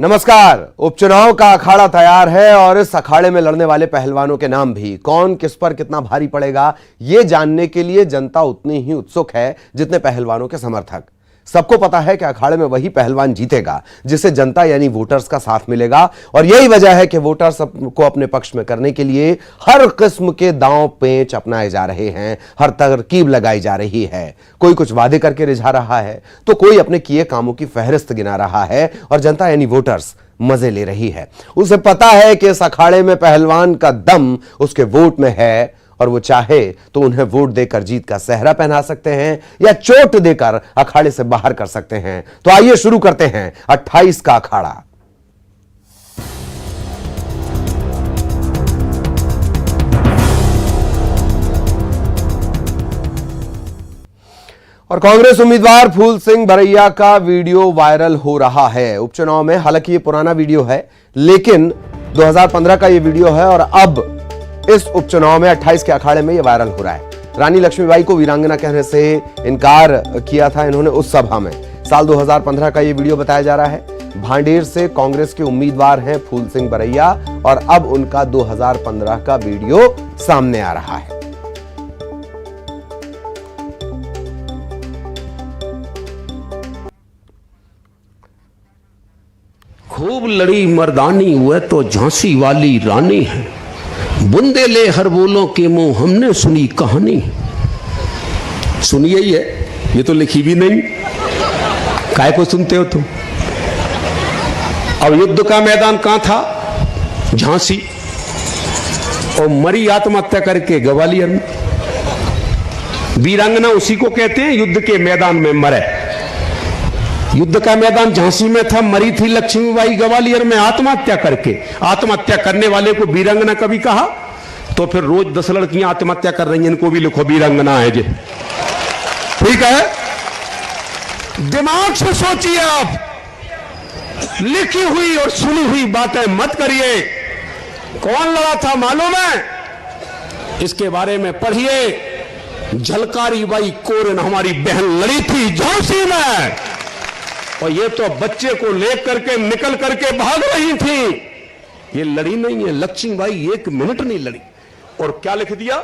नमस्कार। उपचुनाव का अखाड़ा तैयार है और इस अखाड़े में लड़ने वाले पहलवानों के नाम भी। कौन किस पर कितना भारी पड़ेगा यह जानने के लिए जनता उतनी ही उत्सुक है जितने पहलवानों के समर्थक। सबको पता है कि अखाड़े में वही पहलवान जीतेगा जिसे जनता यानी वोटर्स का साथ मिलेगा, और यही वजह है कि वोटर्स को अपने पक्ष में करने के लिए हर किस्म के दांव पेंच अपनाए जा रहे हैं, हर तरकीब लगाई जा रही है। कोई कुछ वादे करके रिझा रहा है तो कोई अपने किए कामों की फहरिस्त गिना रहा है, और जनता यानी वोटर्स मजे ले रही है। उसे पता है कि इस अखाड़े में पहलवान का दम उसके वोट में है, और वो चाहे तो उन्हें वोट देकर जीत का सेहरा पहना सकते हैं या चोट देकर अखाड़े से बाहर कर सकते हैं। तो आइए शुरू करते हैं 28 का अखाड़ा। और कांग्रेस उम्मीदवार फूल सिंह बरैया का वीडियो वायरल हो रहा है उपचुनाव में। हालांकि ये पुराना वीडियो है, लेकिन 2015 का ये वीडियो है, और अब इस उपचुनाव में 28 के अखाड़े में यह वायरल हो रहा है। रानी लक्ष्मीबाई को वीरांगना कहने से इनकार किया था इन्होंने उस सभा में। साल 2015 का यह वीडियो बताया जा रहा है। भांडेर से कांग्रेस के उम्मीदवार हैं फूल सिंह बरैया, और अब उनका 2015 का वीडियो सामने आ रहा है। खूब लड़ी मर्दानी हुए तो झांसी वाली रानी है, बुंदे ले हर बोलों के मुंह हमने सुनी कहानी। सुनिए ही है, ये तो लिखी भी नहीं, काय को सुनते हो तुम। अब युद्ध का मैदान कहां था? झांसी। और मरी आत्महत्या करके ग्वालियर में। वीरांगना उसी को कहते हैं युद्ध के मैदान में मरे। युद्ध का मैदान झांसी में था, मरी थी लक्ष्मीबाई ग्वालियर में आत्महत्या करके। आत्महत्या करने वाले को वीरांगना कभी कहा? तो फिर रोज 10 लड़कियां आत्महत्या कर रही हैं, इनको भी लिखो वीरांगना है जी। ठीक है, दिमाग से सोचिए आप, लिखी हुई और सुनी हुई बातें मत करिए। कौन लड़ा था मालूम है? इसके बारे में पढ़िए। झलकारी बाई कोरन हमारी बहन लड़ी थी झांसी में, और ये तो बच्चे को लेकर के निकल करके भाग रही थी। ये लड़ी नहीं है, लक्ष्मीबाई 1 मिनट नहीं लड़ी। और क्या लिख दिया?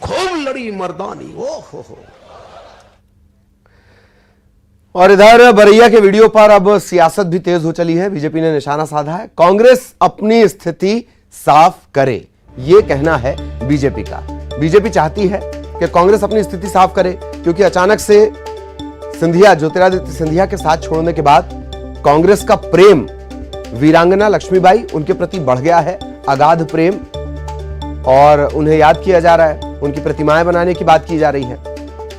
खूब लड़ी मर्दानी। ओ हो। और इधर बरैया के वीडियो पर अब सियासत भी तेज हो चली है। बीजेपी ने निशाना साधा है। कांग्रेस अपनी स्थिति साफ करे, यह कहना है बीजेपी का। बीजेपी चाहती है कि कांग्रेस अपनी स्थिति साफ करे, क्योंकि अचानक से सिंधिया, ज्योतिरादित्य सिंधिया के साथ छोड़ने के बाद कांग्रेस का प्रेम वीरांगना लक्ष्मीबाई उनके प्रति बढ़ गया है, अगाध प्रेम, और उन्हें याद किया जा रहा है। उनकी प्रतिमाएं बनाने की बात की जा रही है।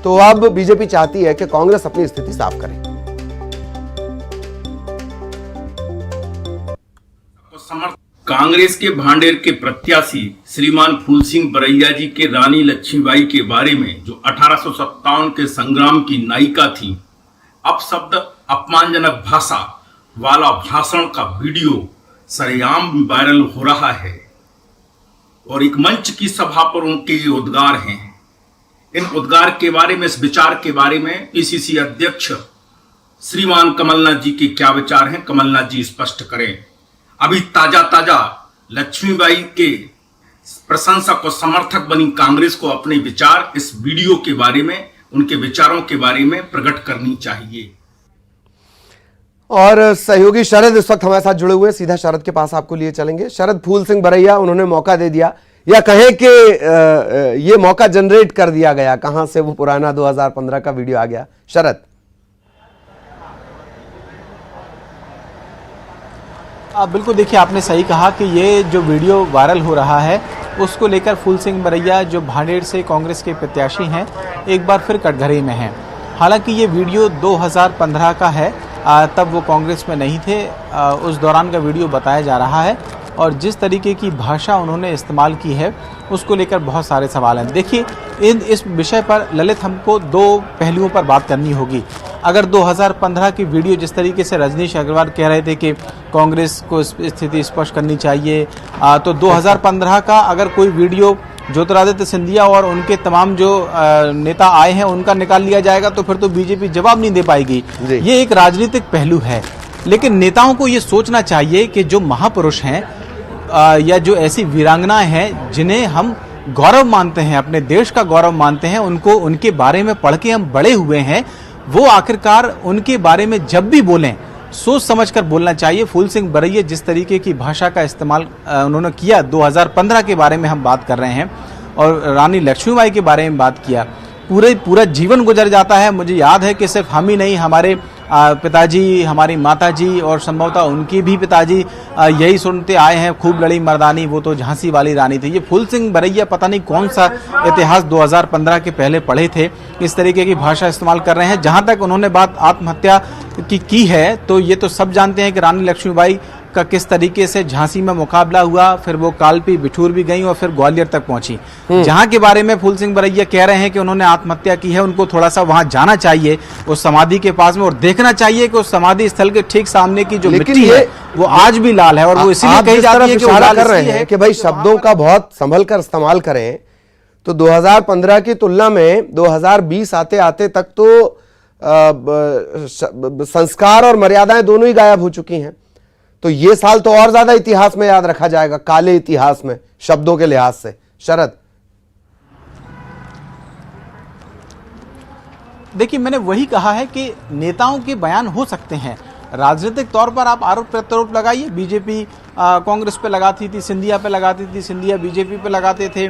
तो अब बीजेपी चाहती है कि कांग्रेस अपनी स्थिति साफ करे। कांग्रेस के भांडेर के प्रत्याशी श्रीमान फूल सिंह बरैया जी के रानी लक्ष्मीबाई के बारे में, जो 1857 के संग्राम की नायिका थी, अपशब्द अपमानजनक भाषा वाला भाषण का वीडियो सरेआम वायरल हो रहा है। और एक मंच की सभा पर उनके ये उद्गार हैं। इन उद्गार के बारे में, इस विचार के बारे में पीसीसी अध्यक्ष श्रीमान कमलनाथ जी के क्या विचार हैं, कमलनाथ जी स्पष्ट करें। अभी ताजा लक्ष्मीबाई के प्रशंसक और समर्थक बनी कांग्रेस को अपने विचार इस वीडियो के बारे में, उनके विचारों के बारे में प्रकट करनी चाहिए। और सहयोगी शरद इस वक्त हमारे साथ जुड़े हुए, सीधा शरद के पास आपको लिए चलेंगे। शरद, फूल सिंह बरैया उन्होंने मौका दे दिया, या कहें कि ये मौका जनरेट कर दिया गया, कहां से वो पुराना 2015 का वीडियो आ गया? शरद। बिल्कुल, देखिए आपने सही कहा कि ये जो वीडियो वायरल हो रहा है उसको लेकर फूल सिंह बरैया जो भांडेर से कांग्रेस के प्रत्याशी हैं, एक बार फिर कटघरे में हैं। हालांकि ये वीडियो 2015 का है, तब वो कांग्रेस में नहीं थे, उस दौरान का वीडियो बताया जा रहा है। और जिस तरीके की भाषा उन्होंने इस्तेमाल की है उसको लेकर बहुत सारे सवाल हैं। देखिए, इस विषय पर ललित हमको 2 पहलुओं पर बात करनी होगी। अगर 2015 की वीडियो जिस तरीके से रजनीश अग्रवाल कह रहे थे कि कांग्रेस को स्थिति स्पष्ट करनी चाहिए, तो 2015 का अगर कोई वीडियो ज्योतिरादित्य सिंधिया और उनके तमाम जो नेता आए हैं उनका निकाल लिया जाएगा तो फिर तो बीजेपी जवाब नहीं दे पाएगी। ये एक राजनीतिक पहलू है। लेकिन नेताओं को ये सोचना चाहिए कि जो महापुरुष हैं या जो ऐसी वीरांगनाएं हैं जिन्हें हम गौरव मानते हैं, अपने देश का गौरव मानते हैं, उनको उनके बारे में पढ़ के हम बड़े हुए हैं, वो आखिरकार उनके बारे में जब भी बोलें सोच समझकर बोलना चाहिए। फूल सिंह बरैया जिस तरीके की भाषा का इस्तेमाल उन्होंने किया, 2015 के बारे में हम बात कर रहे हैं और रानी लक्ष्मीबाई के बारे में बात किया, पूरा जीवन गुजर जाता है। मुझे याद है कि सिर्फ हम ही नहीं, हमारे पिताजी, हमारी माताजी और संभवतः उनके भी पिताजी यही सुनते आए हैं, खूब लड़ी मर्दानी वो तो झांसी वाली रानी थी। ये फूल सिंह बरैया पता नहीं कौन सा इतिहास 2015 के पहले पढ़े थे, इस तरीके की भाषा इस्तेमाल कर रहे हैं। जहां तक उन्होंने बात आत्महत्या की है तो ये तो सब जानते हैं कि रानी लक्ष्मीबाई का किस तरीके से झांसी में मुकाबला हुआ, फिर वो कालपी बिठूर भी गई और फिर ग्वालियर तक पहुंची। जहां के बारे में फूल सिंह बरैया कह रहे हैं कि उन्होंने आत्महत्या की है, उनको थोड़ा सा वहां जाना चाहिए उस समाधि के पास में और देखना चाहिए कि उस समाधि स्थल के ठीक सामने की जो मिट्टी है वो आज भी लाल है और वो इसीलिए कही जाती है कि वो लाल कर रहे हैं कि भाई शब्दों का बहुत संभल कर इस्तेमाल करें। तो 2015 की तुलना में 2020 आते आते तक तो संस्कार और मर्यादाएं दोनों ही गायब हो चुकी हैं। तो ये साल तो और ज्यादा इतिहास में याद रखा जाएगा, काले इतिहास में शब्दों के लिहाज से। शरद, देखिए मैंने वही कहा है कि नेताओं के बयान हो सकते हैं, राजनीतिक तौर पर आप आरोप प्रत्यारोप लगाइए। बीजेपी कांग्रेस पे लगाती थी, सिंधिया पे लगाती थी, सिंधिया बीजेपी पे लगाते थे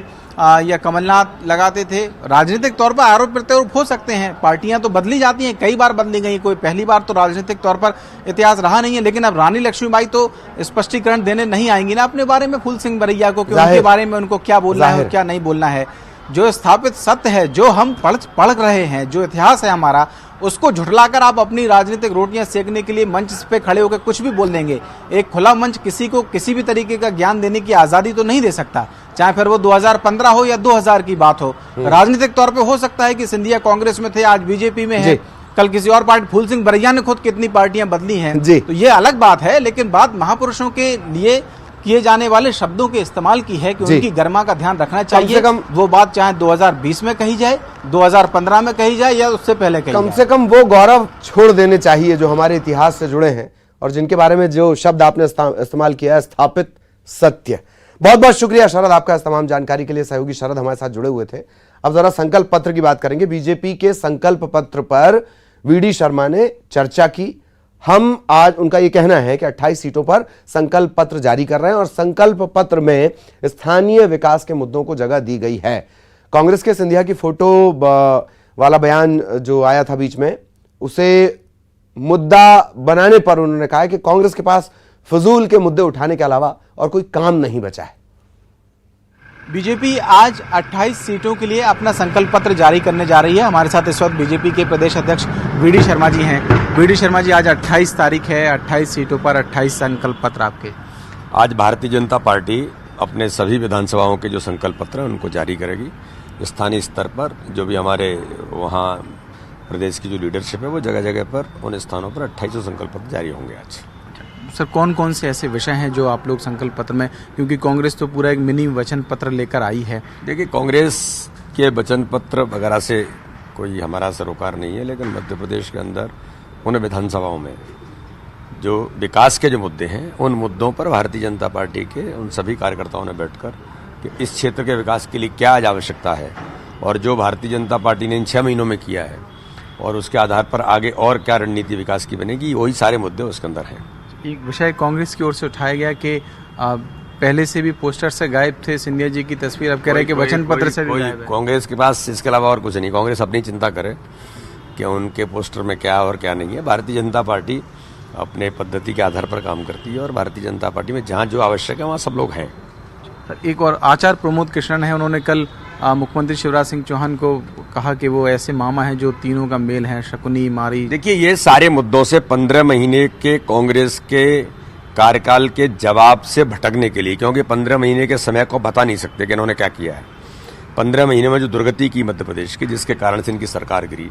या कमलनाथ लगाते थे। राजनीतिक तौर पर आरोप प्रत्यारोप हो सकते हैं, पार्टियां तो बदली जाती हैं, कई बार बदली गई, कोई पहली बार तो राजनीतिक तौर पर इतिहास रहा नहीं है। लेकिन अब रानी लक्ष्मीबाई तो स्पष्टीकरण देने नहीं आएंगी ना अपने बारे में फूल सिंह बरैया को, कि उनके बारे में उनको क्या बोलना है और क्या नहीं बोलना है। जो स्थापित सत्य है, जो हम पढ़ रहे हैं, जो इतिहास है हमारा, उसको झुठलाकर आप अपनी राजनीतिक रोटियां सेकने के लिए मंच पे खड़े होकर कुछ भी बोल देंगे। एक खुला मंच किसी को किसी भी तरीके का ज्ञान देने की आजादी तो नहीं दे सकता, चाहे फिर वो 2015 हो या 2000 की बात हो। राजनीतिक तौर पे हो सकता है कि सिंधिया कांग्रेस में थे, आज बीजेपी में है, कल किसी और पार्टी। फूल सिंह बरैया ने खुद कितनी पार्टियां बदली हैं, तो ये अलग बात है। लेकिन बात महापुरुषों के लिए किए जाने वाले शब्दों के इस्तेमाल की है कि उनकी गरिमा का ध्यान रखना चाहिए। कम वो बात चाहे 2020 में कही जाए, 2015 में कही जाए या उससे पहले कही जाए, कम से कम वो गौरव छोड़ देने चाहिए जो हमारे इतिहास से जुड़े हैं और जिनके बारे में जो शब्द आपने इस्तेमाल किया है, स्थापित सत्य। बहुत बहुत शुक्रिया शरद आपका इस तमाम जानकारी के लिए। सहयोगी शरद हमारे साथ जुड़े हुए थे। अब जरा संकल्प पत्र की बात करेंगे। बीजेपी के संकल्प पत्र पर वीडी शर्मा ने चर्चा की। हम आज उनका यह कहना है कि 28 सीटों पर संकल्प पत्र जारी कर रहे हैं और संकल्प पत्र में स्थानीय विकास के मुद्दों को जगह दी गई है। कांग्रेस के सिंधिया की फोटो वाला बयान जो आया था बीच में, उसे मुद्दा बनाने पर उन्होंने कहा कि कांग्रेस के पास फजूल के मुद्दे उठाने के अलावा और कोई काम नहीं बचा है। बीजेपी आज 28 सीटों के लिए अपना संकल्प पत्र जारी करने जा रही है। हमारे साथ इस वक्त बीजेपी के प्रदेश अध्यक्ष वीडी शर्मा जी हैं। वीडी शर्मा जी, आज 28 तारीख है, 28 सीटों पर 28 संकल्प पत्र आपके। आज भारतीय जनता पार्टी अपने सभी विधानसभाओं के जो संकल्प पत्र हैं उनको जारी करेगी। स्थानीय स्तर पर जो भी हमारे वहाँ प्रदेश की जो लीडरशिप है वो जगह जगह पर उन स्थानों पर 28 संकल्प पत्र जारी होंगे आज। सर, कौन कौन से ऐसे विषय हैं जो आप लोग संकल्प पत्र में, क्योंकि कांग्रेस तो पूरा एक मिनी वचन पत्र लेकर आई है। देखिए, कांग्रेस के वचन पत्र वगैरह से कोई हमारा सरोकार नहीं है, लेकिन मध्य प्रदेश के अंदर उन विधानसभाओं में जो विकास के जो मुद्दे हैं उन मुद्दों पर भारतीय जनता पार्टी के उन सभी कार्यकर्ताओं ने बैठकर कि इस क्षेत्र के विकास के लिए क्या आज आवश्यकता है और जो भारतीय जनता पार्टी ने इन 6 महीनों में किया है और उसके आधार पर आगे और क्या रणनीति विकास की बनेगी, वही सारे मुद्दे उसके अंदर हैं। एक विषय कांग्रेस की ओर से उठाया गया कि पहले से भी पोस्टर से गायब थे सिंधिया जी की तस्वीर, अब कह रहे हैं कि वचन पत्र से भी गायब है। कांग्रेस के पास इसके अलावा और कुछ नहीं। कांग्रेस अपनी चिंता करे कि उनके पोस्टर में क्या और क्या नहीं है। भारतीय जनता पार्टी अपने पद्धति के आधार पर काम करती है और भारतीय जनता पार्टी में जहाँ जो आवश्यक है वहाँ सब लोग हैं। एक और आचार्य प्रमोद कृष्णन है, उन्होंने कल मुख्यमंत्री शिवराज सिंह चौहान को कहा कि वो ऐसे मामा हैं जो तीनों का मेल है, शकुनी मारी। देखिए, ये सारे मुद्दों से 15 महीने के कांग्रेस के कार्यकाल के जवाब से भटकने के लिए, क्योंकि 15 महीने के समय को बता नहीं सकते कि इन्होंने क्या किया है। 15 महीने में जो दुर्गति की मध्य प्रदेश की, जिसके कारण से इनकी सरकार गिरी,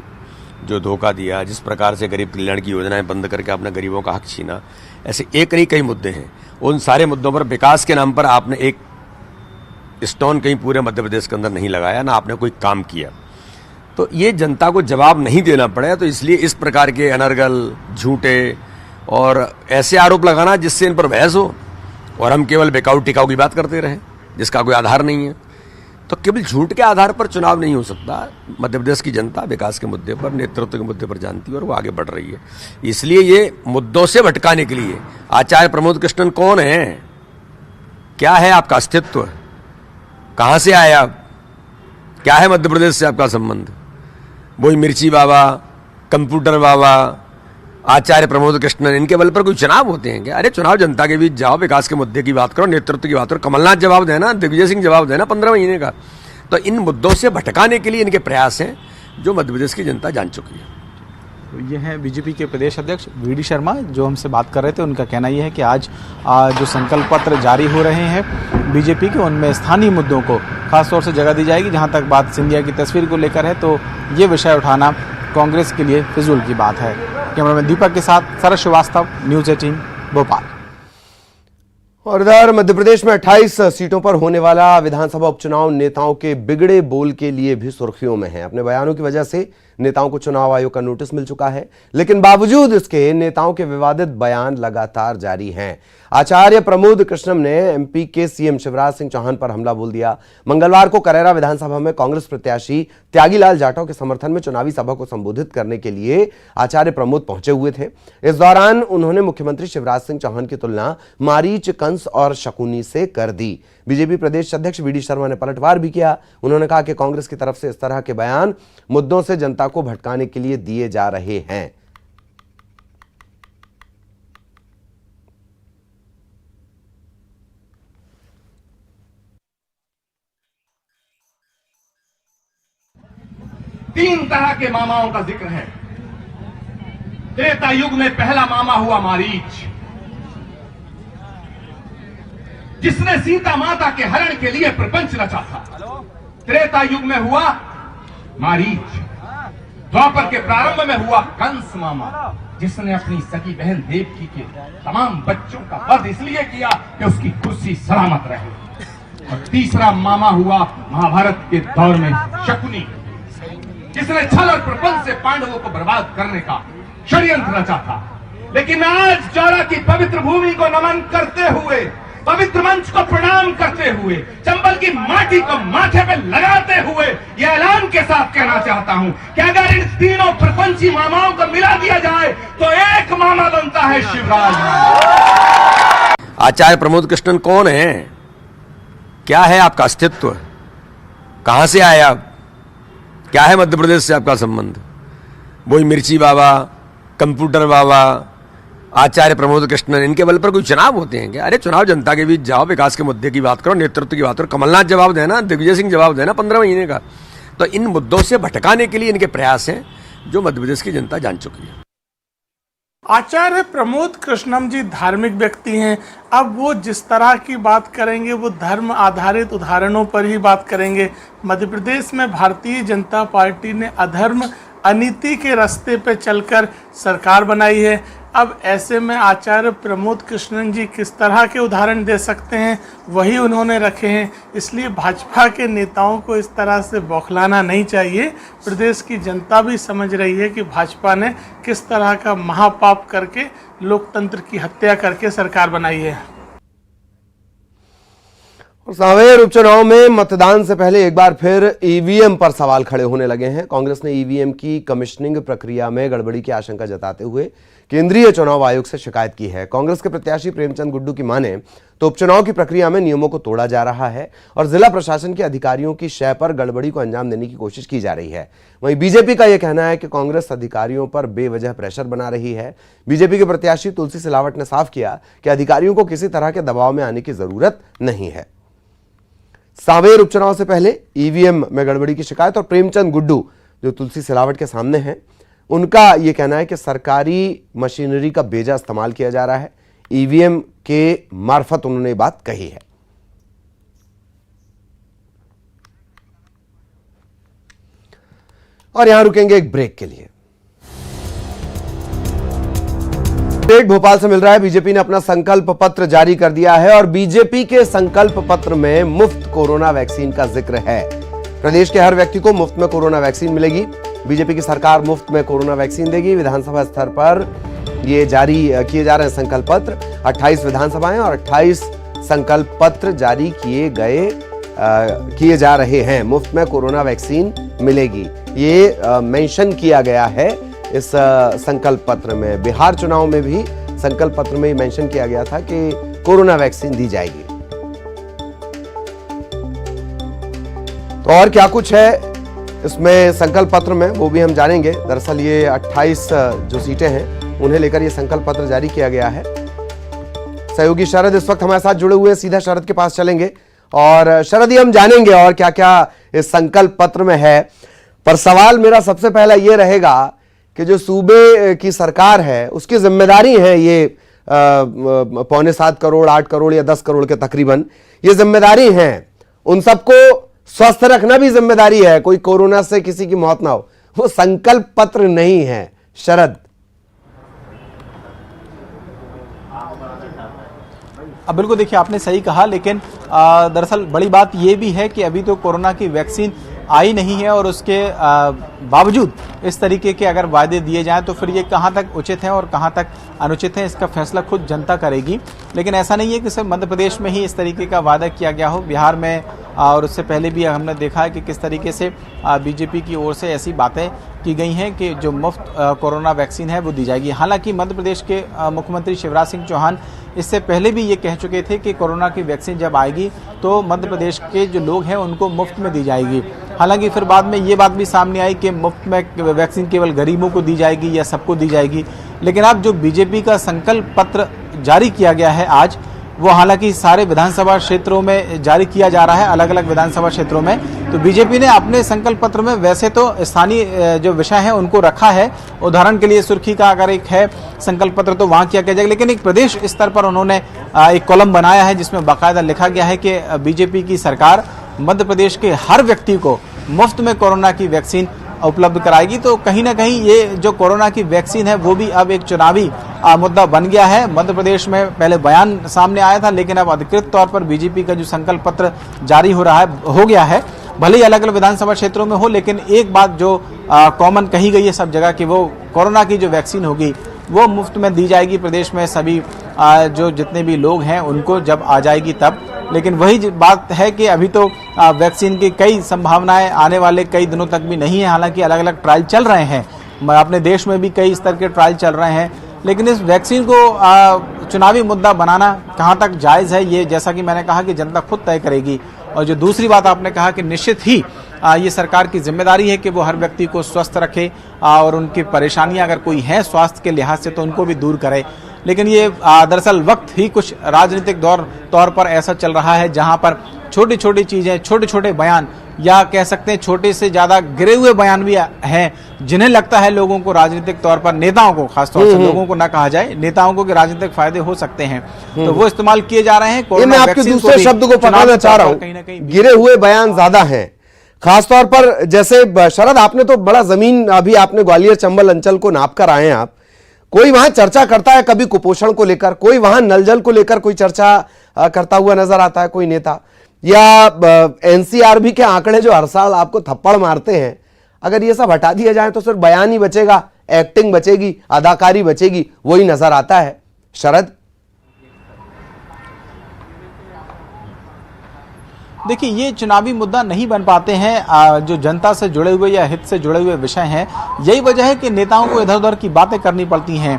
जो धोखा दिया, जिस प्रकार से गरीब कल्याण की योजनाएं बंद करके अपने गरीबों का हक छीना, ऐसे एक नहीं कई मुद्दे हैं। उन सारे मुद्दों पर विकास के नाम पर आपने एक स्टोन कहीं पूरे मध्य प्रदेश के अंदर नहीं लगाया, ना आपने कोई काम किया। तो ये जनता को जवाब नहीं देना पड़े, तो इसलिए इस प्रकार के अनर्गल, झूठे और ऐसे आरोप लगाना जिससे इन पर बहस हो और हम केवल बेकाऊ टिकाऊ की बात करते रहें जिसका कोई आधार नहीं है। तो केवल झूठ के आधार पर चुनाव नहीं हो सकता। मध्य प्रदेश की जनता विकास के मुद्दे पर, नेतृत्व के मुद्दे पर जानती है और वो आगे बढ़ रही है। इसलिए ये मुद्दों से भटकाने के लिए आचार्य प्रमोद कृष्णन कौन है, क्या है आपका अस्तित्व, कहां से आए आप, क्या है मध्य प्रदेश से आपका संबंध, वही मिर्ची बाबा, कंप्यूटर बाबा, आचार्य प्रमोद कृष्णन, इनके बल पर कोई चुनाव होते हैं क्या? अरे चुनाव जनता के बीच जाओ, विकास के मुद्दे की बात करो, नेतृत्व की बात करो। कमलनाथ जवाब देना, दिग्विजय सिंह जवाब देना 15 महीने का। तो इन मुद्दों से भटकाने के लिए इनके प्रयास हैं जो मध्य प्रदेश की जनता जान चुकी है। तो ये है बीजेपी के प्रदेश अध्यक्ष वीडी शर्मा जो हमसे बात कर रहे थे। उनका कहना यह है कि आज जो संकल्प पत्र जारी हो रहे हैं बीजेपी के, उनमें स्थानीय मुद्दों को खासतौर से जगह दी जाएगी। जहां तक बात सिंधिया की तस्वीर को लेकर है तो ये विषय उठाना कांग्रेस के लिए फिजूल की बात है। कैमरामैन दीपक के साथ शरद श्रीवास्तव, न्यूज़ 18 भोपाल। और इधर मध्य प्रदेश में 28 सीटों पर होने वाला विधानसभा उपचुनाव नेताओं के बिगड़े बोल के लिए भी सुर्खियों में है। अपने बयानों की वजह से नेताओं को चुनाव आयोग का नोटिस मिल चुका है, लेकिन बावजूद इसके नेताओं के विवादित बयान लगातार जारी हैं। आचार्य प्रमोद कृष्णन ने एमपी के सीएम शिवराज सिंह चौहान पर हमला बोल दिया। मंगलवार को करेरा विधानसभा में कांग्रेस प्रत्याशी त्यागीलाल जाटव के समर्थन में चुनावी सभा को संबोधित करने के लिए आचार्य प्रमोद पहुंचे हुए थे। इस दौरान उन्होंने मुख्यमंत्री शिवराज सिंह चौहान की तुलना मारीच, कंस और शकुनी से कर दी। बीजेपी प्रदेश अध्यक्ष वीडी शर्मा ने पलटवार भी किया। उन्होंने कहा कि कांग्रेस की तरफ से इस तरह के बयान मुद्दों से जनता को भटकाने के लिए दिए जा रहे हैं। तीन तरह के मामाओं का जिक्र है। त्रेता युग में पहला मामा हुआ मारीच, जिसने सीता माता के हरण के लिए प्रपंच रचा था। त्रेता युग में हुआ मारीच। द्वापर के प्रारंभ में हुआ कंस मामा, जिसने अपनी सगी बहन देवकी के तमाम बच्चों का वध इसलिए किया कि उसकी कुर्सी सलामत रहे। और तीसरा मामा हुआ महाभारत के दौर में शकुनी, जिसने छल और प्रपंच से पांडवों को बर्बाद करने का षड्यंत्र रचा था। लेकिन आज जौरा की पवित्र भूमि को नमन करते हुए, पवित्र मंच को प्रणाम करते हुए, चंबल की माटी को माथे पे लगाते हुए यह ऐलान के साथ कहना चाहता हूं कि अगर इन तीनों प्रपंची मामाओं को मिला दिया जाए तो एक मामा बनता है शिवराज। आचार्य प्रमोद कृष्णन कौन है, क्या है आपका अस्तित्व, कहां से आए आप, क्या है मध्य प्रदेश से आपका संबंध, वही मिर्ची बाबा, कंप्यूटर बाबा, आचार्य प्रमोद कृष्णन, इनके बल पर कोई चुनाव होते हैं क्या? अरे चुनाव जनता के बीच जाओ, विकास के मुद्दे की बात करो, नेतृत्व की बात करो। कमलनाथ जवाब देना, दिग्विजय सिंह जवाब देना 15 महीने का। तो इन मुद्दों से भटकाने के लिए इनके प्रयास हैं जो मध्य प्रदेश की जनता जान चुकी है। आचार्य प्रमोद कृष्णन जी धार्मिक व्यक्ति हैं। अब वो जिस तरह की बात करेंगे वो धर्म आधारित उदाहरणों पर ही बात करेंगे। मध्य प्रदेश में भारतीय जनता पार्टी ने अधर्म, अनीति के रास्ते पे चलकर सरकार बनाई है। अब ऐसे में आचार्य प्रमोद कृष्णन जी किस तरह के उदाहरण दे सकते हैं, वही उन्होंने रखे हैं। इसलिए भाजपा के नेताओं को इस तरह से बौखलाना नहीं चाहिए। प्रदेश की जनता भी समझ रही है कि भाजपा ने किस तरह का महापाप करके लोकतंत्र की हत्या करके सरकार बनाई है। सांवेर उपचुनाव में मतदान से पहले एक बार फिर ईवीएम पर सवाल खड़े होने लगे हैं। कांग्रेस ने ईवीएम की कमिश्निंग प्रक्रिया में गड़बड़ी की आशंका जताते हुए केंद्रीय चुनाव आयोग से शिकायत की है। कांग्रेस के प्रत्याशी प्रेमचंद गुड्डू की माने तो उपचुनाव की प्रक्रिया में नियमों को तोड़ा जा रहा है और जिला प्रशासन के अधिकारियों की शय पर गड़बड़ी को अंजाम देने की कोशिश की जा रही है। वहीं बीजेपी का यह कहना है कि कांग्रेस अधिकारियों पर बेवजह प्रेशर बना रही है। बीजेपी के प्रत्याशी तुलसी सिलावट ने साफ किया कि अधिकारियों को किसी तरह के दबाव में आने की जरूरत नहीं है। सांवेर उपचुनाव से पहले ईवीएम में गड़बड़ी की शिकायत और प्रेमचंद गुड्डू जो तुलसी सिलावट के सामने हैं, उनका यह कहना है कि सरकारी मशीनरी का बेजा इस्तेमाल किया जा रहा है। ईवीएम के मार्फत उन्होंने बात कही है। और यहां रुकेंगे एक ब्रेक के लिए। भोपाल से मिल रहा है। बीजेपी ने अपना संकल्प पत्र जारी कर दिया है और बीजेपी के संकल्प पत्र में मुफ्त कोरोना वैक्सीन का जिक्र है। प्रदेश के हर व्यक्ति को मुफ्त में कोरोना वैक्सीन मिलेगी। बीजेपी की सरकार मुफ्त में कोरोना वैक्सीन देगी। विधानसभा स्तर पर ये जारी किए जा रहे हैं संकल्प पत्र। 28 विधानसभाएं और 28 संकल्प पत्र जारी किए जा रहे हैं। मुफ्त में कोरोना वैक्सीन मिलेगी, ये मेंशन किया गया है इस संकल्प पत्र में। बिहार चुनाव में भी संकल्प पत्र में मेंशन किया गया था कि कोरोना वैक्सीन दी जाएगी। तो और क्या कुछ है इसमें संकल्प पत्र में, वो भी हम जानेंगे। दरअसल ये 28 जो सीटें हैं उन्हें लेकर ये संकल्प पत्र जारी किया गया है। सहयोगी शरद इस वक्त हमारे साथ जुड़े हुए हैं, सीधा शरद के पास चलेंगे और शरद, हम जानेंगे और क्या क्या इस संकल्प पत्र में है। पर सवाल मेरा सबसे पहला ये रहेगा कि जो सूबे की सरकार है उसकी जिम्मेदारी है ये 7.25 करोड़, 8 करोड़ या 10 करोड़ के तकरीबन ये जिम्मेदारी है, उन सबको स्वस्थ रखना भी जिम्मेदारी है, कोई कोरोना से किसी की मौत ना हो। वो संकल्प पत्र नहीं है शरद। अब बिल्कुल देखिए, आपने सही कहा, लेकिन दरअसल बड़ी बात यह भी है कि अभी तो कोरोना की वैक्सीन आई नहीं है और उसके बावजूद इस तरीके के अगर वायदे दिए जाएं तो फिर ये कहां तक उचित है और कहां तक अनुचित है, इसका फैसला खुद जनता करेगी। लेकिन ऐसा नहीं है कि सिर्फ मध्य प्रदेश में ही इस तरीके का वादा किया गया हो। बिहार में और उससे पहले भी हमने देखा है कि किस तरीके से बीजेपी की ओर से ऐसी बातें की गई हैं कि जो मुफ्त कोरोना वैक्सीन है वो दी जाएगी। हालांकि मध्य प्रदेश के मुख्यमंत्री शिवराज सिंह चौहान इससे पहले भी ये कह चुके थे कि कोरोना की वैक्सीन जब आएगी तो मध्य प्रदेश के जो लोग हैं उनको मुफ्त में दी जाएगी। हालांकि फिर बाद में ये बात भी सामने आई कि मुफ्त में वैक्सीन केवल गरीबों को दी जाएगी या सबको दी जाएगी। लेकिन अब जो बीजेपी का संकल्प पत्र जारी किया गया है आज, वो हालांकि सारे विधानसभा क्षेत्रों में जारी किया जा रहा है, अलग अलग विधानसभा क्षेत्रों में। तो बीजेपी ने अपने संकल्प पत्र में वैसे तो स्थानीय जो विषय हैं उनको रखा है। उदाहरण के लिए सुर्खी का अगर एक है संकल्प पत्र तो वहां किया जाएगा, लेकिन एक प्रदेश स्तर पर उन्होंने एक कॉलम बनाया है जिसमें बाकायदा लिखा गया है कि बीजेपी की सरकार मध्य प्रदेश के हर व्यक्ति को मुफ्त में कोरोना की वैक्सीन उपलब्ध कराएगी। तो कहीं ना कहीं ये जो कोरोना की वैक्सीन है वो भी अब एक चुनावी मुद्दा बन गया है। मध्य प्रदेश में पहले बयान सामने आया था, लेकिन अब अधिकृत तौर पर बीजेपी का जो संकल्प पत्र जारी हो गया है, भले ही अलग अलग विधानसभा क्षेत्रों में हो, लेकिन एक बात जो कॉमन कही गई है सब जगह कि वो कोरोना की जो वैक्सीन होगी वो मुफ्त में दी जाएगी प्रदेश में सभी जो जितने भी लोग हैं उनको जब आ जाएगी तब। लेकिन वही बात है कि अभी तो वैक्सीन की कई संभावनाएं आने वाले कई दिनों तक भी नहीं है। हालांकि अलग अलग ट्रायल चल रहे हैं, अपने देश में भी कई स्तर के ट्रायल चल रहे हैं, लेकिन इस वैक्सीन को चुनावी मुद्दा बनाना कहां तक जायज़ है, ये जैसा कि मैंने कहा कि जनता खुद तय करेगी। और जो दूसरी बात आपने कहा कि निश्चित ही ये सरकार की जिम्मेदारी है कि वो हर व्यक्ति को स्वस्थ रखे और उनकी परेशानियां अगर कोई है स्वास्थ्य के लिहाज से तो उनको भी दूर करे। लेकिन ये दरअसल वक्त ही कुछ राजनीतिक तौर पर ऐसा चल रहा है जहां पर छोटी छोटी चीजें, छोटे छोटे बयान या कह सकते हैं छोटे से ज्यादा गिरे हुए बयान भी हैं, जिन्हें लगता है लोगों को राजनीतिक तौर पर, नेताओं को खासतौर से, लोगों को ना कहा जाए, नेताओं को कि राजनीतिक फायदे हो सकते हैं, तो वो इस्तेमाल किए जा रहे हैं। मैं आपके दूसरे शब्द को पकड़ना चाह रहा हूं, गिरे हुए बयान ज्यादा हैं, खासतौर पर जैसे शरद आपने तो बड़ा जमीन, अभी आपने ग्वालियर चंबल अंचल को नाप कर आए हैं आप, कोई वहां चर्चा करता है कभी कुपोषण को लेकर, कोई वहां नल जल को लेकर कोई चर्चा करता हुआ नजर आता है कोई नेता, या एनसीआरबी के आंकड़े जो हर साल आपको थप्पड़ मारते हैं, अगर ये सब हटा दिया जाए तो सिर्फ बयान ही बचेगा, एक्टिंग बचेगी, अदाकारी बचेगी, वही नजर आता है। शरद, देखिए ये चुनावी मुद्दा नहीं बन पाते हैं जो जनता से जुड़े हुए या हित से जुड़े हुए विषय हैं। यही वजह है कि नेताओं को इधर उधर की बातें करनी पड़ती हैं।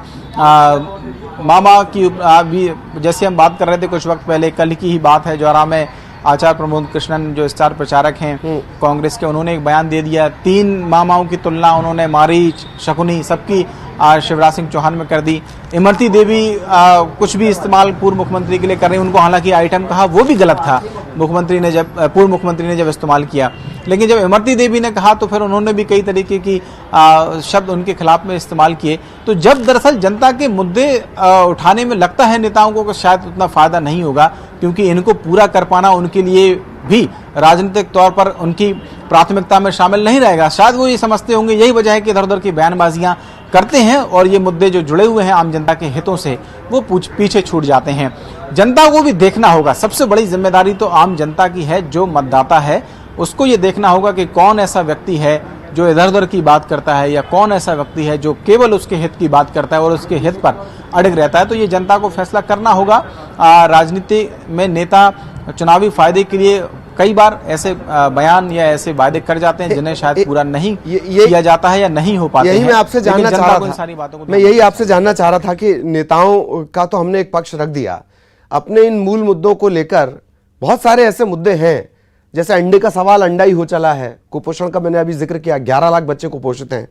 मामा की भी जैसे हम बात कर रहे थे कुछ वक्त पहले, कल की ही बात है, जौरा में आचार्य प्रमोद कृष्णन जो स्टार प्रचारक हैं कांग्रेस के, उन्होंने एक बयान दे दिया। 3 मामाओं की तुलना उन्होंने मारीच, शकुनी सबकी शिवराज सिंह चौहान में कर दी। इमरती देवी कुछ भी इस्तेमाल पूर्व मुख्यमंत्री के लिए कर रही, उनको हालांकि आइटम कहा वो भी गलत था पूर्व मुख्यमंत्री ने जब इस्तेमाल किया, लेकिन जब इमरती देवी ने कहा तो फिर उन्होंने भी कई तरीके की शब्द उनके खिलाफ में इस्तेमाल किए। तो जब दरअसल जनता के मुद्दे उठाने में लगता है नेताओं को शायद उतना फायदा नहीं होगा, क्योंकि इनको पूरा कर पाना उनके लिए भी राजनीतिक तौर पर उनकी प्राथमिकता में शामिल नहीं रहेगा। शायद वो ये समझते होंगे, यही वजह है कि इधर उधर की बयानबाजियां करते हैं और ये मुद्दे जो जुड़े हुए हैं आम जनता के हितों से वो पीछे छूट जाते हैं। जनता को भी देखना होगा, सबसे बड़ी जिम्मेदारी तो आम जनता की है, जो मतदाता है उसको ये देखना होगा कि कौन ऐसा व्यक्ति है जो इधर उधर की बात करता है, या कौन ऐसा व्यक्ति है जो केवल उसके हित की बात करता है और उसके हित पर अड़िग रहता है। तो ये जनता को फैसला करना होगा। राजनीति में नेता चुनावी फायदे के लिए कई बार ऐसे बयान या ऐसे वायदे कर जाते हैं जिन्हें शायद पूरा नहीं किया जाता है या नहीं हो पाते हैं। यही मैं आपसे जानना चाह रहा था, सारी बातों को मैं यही आपसे जानना चाह रहा था कि नेताओं का तो हमने एक पक्ष रख दिया, अपने इन मूल मुद्दों को लेकर बहुत सारे ऐसे मुद्दे हैं, जैसे अंडे का सवाल अंडा ही हो चला है, कुपोषण का मैंने अभी जिक्र किया, 11 लाख बच्चे कुपोषित हैं।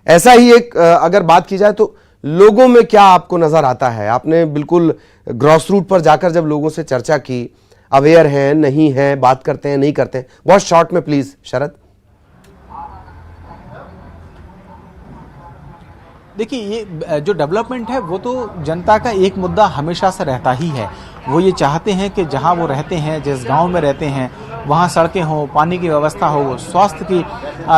ऐसा ही एक अगर बात की जाए तो लोगों में क्या आपको नजर आता है? आपने बिल्कुल ग्रॉस रूट पर जाकर जब लोगों से चर्चा की, अवेयर हैं नहीं हैं, बात करते हैं नहीं करते हैं, बहुत शॉर्ट में प्लीज शरद। देखिए, ये जो डेवलपमेंट है वो तो जनता का एक मुद्दा हमेशा से रहता ही है। वो ये चाहते हैं कि जहां वो रहते हैं, जिस गांव में रहते हैं, वहां सड़कें हो, पानी की व्यवस्था हो, स्वास्थ्य की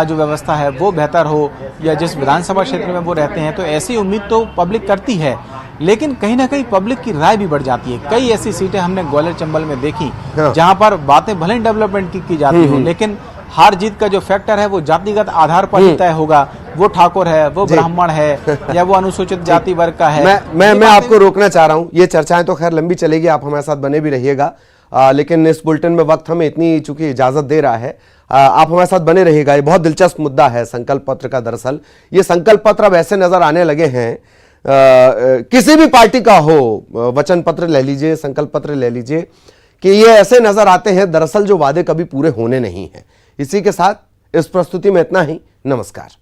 जो व्यवस्था है वो बेहतर हो, या जिस विधानसभा क्षेत्र में वो रहते हैं। तो ऐसी उम्मीद तो पब्लिक करती है, लेकिन कहीं ना कहीं पब्लिक की राय भी बढ़ जाती है। कई ऐसी सीटें हमने ग्वालियर चंबल में देखी जहां पर बातें भले डेवलपमेंट की जाती हो, लेकिन हार जीत का जो फैक्टर है वो जातिगत आधार पर ही तय होगा। वो ठाकुर है, वो ब्राह्मण है, या वो अनुसूचित जाति वर्ग का है। मैं आपको रोकना चाह रहा हूं, ये चर्चाएं तो खैर लंबी चलेगी, आप हमारे साथ बने भी रहिएगा, लेकिन इस बुलेटिन में वक्त हमें इतनी चूंकि इजाजत दे रहा है, आप हमारे साथ बने रहिएगा। ये बहुत दिलचस्प मुद्दा है संकल्प पत्र का। दरअसल ये संकल्प पत्र अब ऐसे नजर आने लगे हैं, किसी भी पार्टी का हो, वचन पत्र ले लीजिए, संकल्प पत्र ले लीजिए, कि ये ऐसे नजर आते हैं दरअसल जो वादे कभी पूरे होने नहीं हैं। इसी के साथ इस प्रस्तुति में इतना ही। नमस्कार।